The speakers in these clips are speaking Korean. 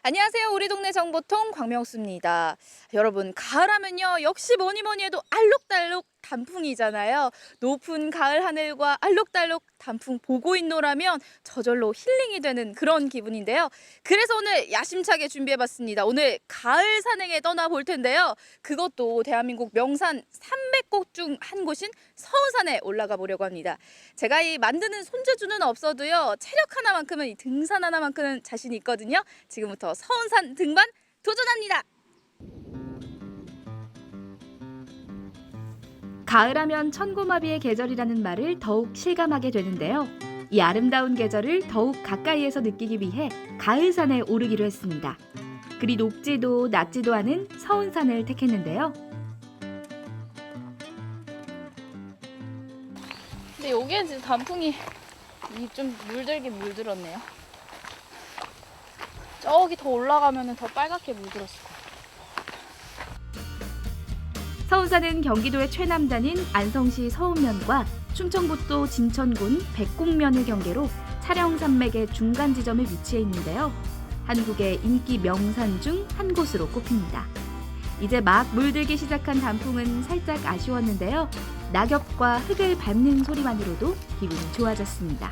안녕하세요. 우리 동네 정보통 광명수입니다. 여러분, 가을하면요. 역시 뭐니 해도 알록달록 단풍이잖아요. 높은 가을 하늘과 알록달록 단풍 보고 있노라면 저절로 힐링이 되는 그런 기분인데요. 그래서 오늘 야심차게 준비해봤습니다. 오늘 가을 산행에 떠나볼 텐데요. 그것도 대한민국 명산 300곳 중 한 곳인 서운산에 올라가 보려고 합니다. 제가 이 만드는 손재주는 없어도요. 체력 하나만큼은, 이 등산 하나만큼은 자신이 있거든요. 지금부터 서운산 등반 도전합니다. 가을하면 천고마비의 계절이라는 말을 더욱 실감하게 되는데요. 이 아름다운 계절을 더욱 가까이에서 느끼기 위해 가을산에 오르기로 했습니다. 그리 높지도 낮지도 않은 서운산을 택했는데요. 근데 여기엔 지금 단풍이 좀 물들긴 물들었네요. 저기 더 올라가면 더 빨갛게 물들었을 거예요. 서운산은 경기도의 최남단인 안성시 서운면과 충청북도 진천군 백곡면을 경계로 차령산맥의 중간 지점에 위치해 있는데요. 한국의 인기 명산 중 한 곳으로 꼽힙니다. 이제 막 물들기 시작한 단풍은 살짝 아쉬웠는데요. 낙엽과 흙을 밟는 소리만으로도 기분이 좋아졌습니다.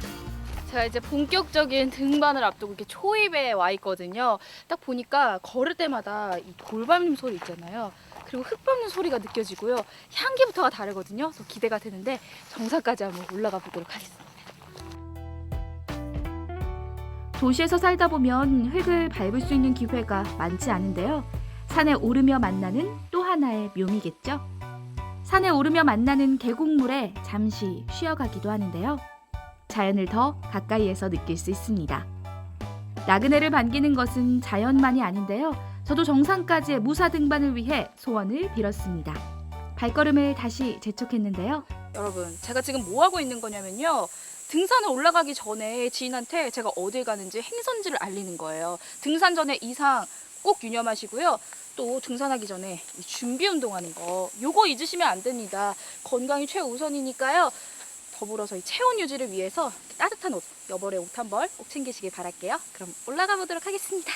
제가 이제 본격적인 등반을 앞두고 이렇게 초입에 와 있거든요. 딱 보니까 걸을 때마다 이 돌 밟는 소리 있잖아요. 그리고 흙 밟는 소리가 느껴지고요. 향기부터가 다르거든요. 그래서 기대가 되는데 정상까지 한번 올라가 보도록 하겠습니다. 도시에서 살다 보면 흙을 밟을 수 있는 기회가 많지 않은데요. 산에 오르며 만나는 또 하나의 묘미겠죠. 산에 오르며 만나는 계곡물에 잠시 쉬어가기도 하는데요. 자연을 더 가까이에서 느낄 수 있습니다. 나그네를 반기는 것은 자연만이 아닌데요. 저도 정상까지의 무사 등반을 위해 소원을 빌었습니다. 발걸음을 다시 재촉했는데요. 여러분, 제가 지금 뭐 하고 있는 거냐면요. 등산을 올라가기 전에 지인한테 제가 어딜 가는지 행선지를 알리는 거예요. 등산 전에 이상 꼭 유념하시고요. 또 등산하기 전에 준비 운동하는 거, 요거 잊으시면 안 됩니다. 건강이 최우선이니까요. 더불어서 이 체온 유지를 위해서 따뜻한 옷, 여벌의 옷 한 벌 꼭 챙기시길 바랄게요. 그럼 올라가 보도록 하겠습니다.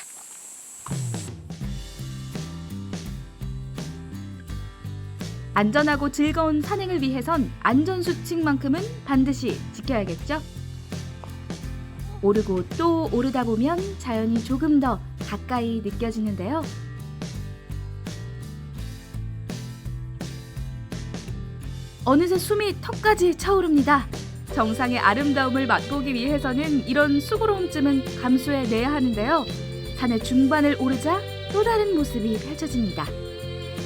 안전하고 즐거운 산행을 위해선 안전수칙만큼은 반드시 지켜야겠죠? 오르고 또 오르다 보면 자연이 조금 더 가까이 느껴지는데요. 어느새 숨이 턱까지 차오릅니다. 정상의 아름다움을 맛보기 위해서는 이런 수고로움쯤은 감수해내야 하는데요. 산의 중반을 오르자 또 다른 모습이 펼쳐집니다.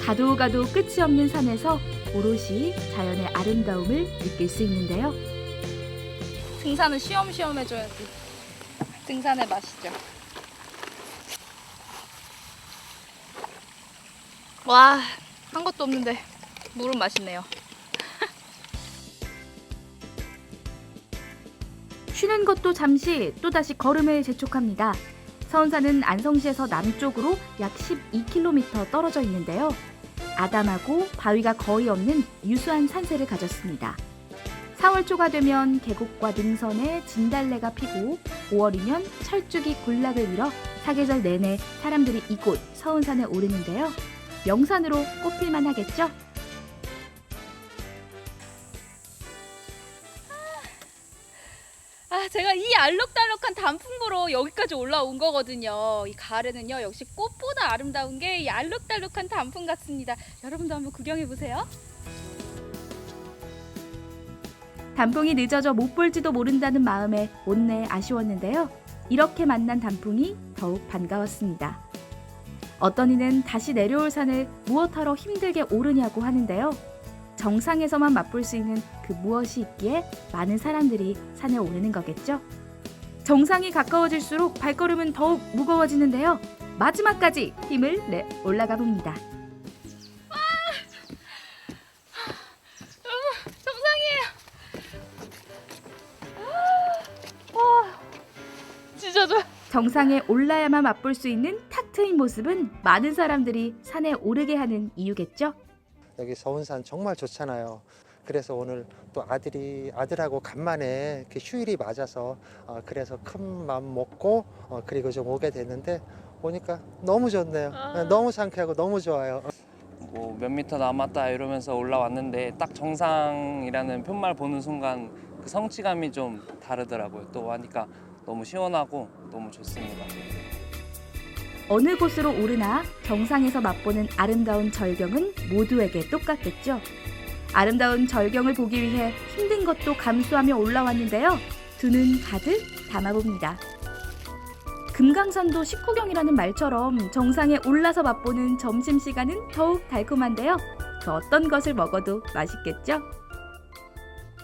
가도 가도 끝이 없는 산에서 오롯이 자연의 아름다움을 느낄 수 있는데요. 등산은 쉬엄쉬엄 해줘야지. 등산의 맛이죠. 와, 한 것도 없는데 물은 맛있네요. 쉬는 것도 잠시 또다시 걸음을 재촉합니다. 서운산은 안성시에서 남쪽으로 약 12km 떨어져 있는데요. 아담하고 바위가 거의 없는 유수한 산세를 가졌습니다. 4월 초가 되면 계곡과 능선에 진달래가 피고 5월이면 철쭉이 군락을 이뤄 사계절 내내 사람들이 이곳 서운산에 오르는데요. 명산으로 꼽힐만 하겠죠? 제가 이 알록달록한 단풍 보러 여기까지 올라온 거거든요. 이 가을에는요, 역시 꽃보다 아름다운 게 이 알록달록한 단풍 같습니다. 여러분도 한번 구경해 보세요. 단풍이 늦어져 못 볼지도 모른다는 마음에 못내 아쉬웠는데요. 이렇게 만난 단풍이 더욱 반가웠습니다. 어떤 이는 다시 내려올 산을 무엇하러 힘들게 오르냐고 하는데요. 정상에서만 맛볼 수 있는 그 무엇이 있기에 많은 사람들이 산에 오르는 거겠죠? 정상이 가까워질수록 발걸음은 더욱 무거워지는데요. 마지막까지 힘을 내 올라가 봅니다. 정상이에요. 진짜 좋아. 정상에 올라야만 맛볼 수 있는 탁 트인 모습은 많은 사람들이 산에 오르게 하는 이유겠죠? 여기 서운산 정말 좋잖아요. 그래서 오늘 또 아들하고 간만에 이렇게 휴일이 맞아서 그래서 큰 마음 먹고 그리고 좀 오게 됐는데 보니까 너무 좋네요. 아. 너무 상쾌하고 너무 좋아요. 뭐 몇 미터 남았다 이러면서 올라왔는데 딱 정상이라는 편말 보는 순간 그 성취감이 좀 다르더라고요. 또 하니까 너무 시원하고 너무 좋습니다. 어느 곳으로 오르나 정상에서 맛보는 아름다운 절경은 모두에게 똑같겠죠. 아름다운 절경을 보기 위해 힘든 것도 감수하며 올라왔는데요. 두 눈 가득 담아봅니다. 금강산도 식후경이라는 말처럼 정상에 올라서 맛보는 점심시간은 더욱 달콤한데요. 그 어떤 것을 먹어도 맛있겠죠?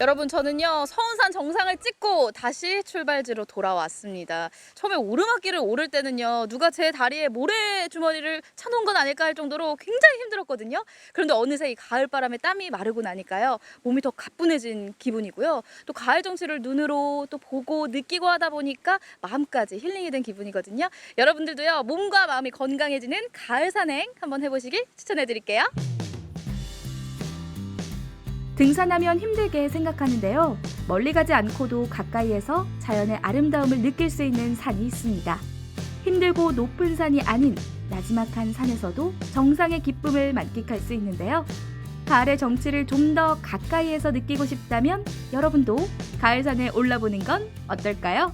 여러분, 저는요 서운산 정상을 찍고 다시 출발지로 돌아왔습니다. 처음에 오르막길을 오를 때는요 누가 제 다리에 모래주머니를 차놓은 건 아닐까 할 정도로 굉장히 힘들었거든요. 그런데 어느새 이 가을바람에 땀이 마르고 나니까요 몸이 더 가뿐해진 기분이고요. 또 가을 정취를 눈으로 또 보고 느끼고 하다 보니까 마음까지 힐링이 된 기분이거든요. 여러분들도요 몸과 마음이 건강해지는 가을 산행 한번 해보시길 추천해드릴게요. 등산하면 힘들게 생각하는데요. 멀리 가지 않고도 가까이에서 자연의 아름다움을 느낄 수 있는 산이 있습니다. 힘들고 높은 산이 아닌 나지막한 산에서도 정상의 기쁨을 만끽할 수 있는데요. 가을의 정취를 좀 더 가까이에서 느끼고 싶다면 여러분도 가을산에 올라보는 건 어떨까요?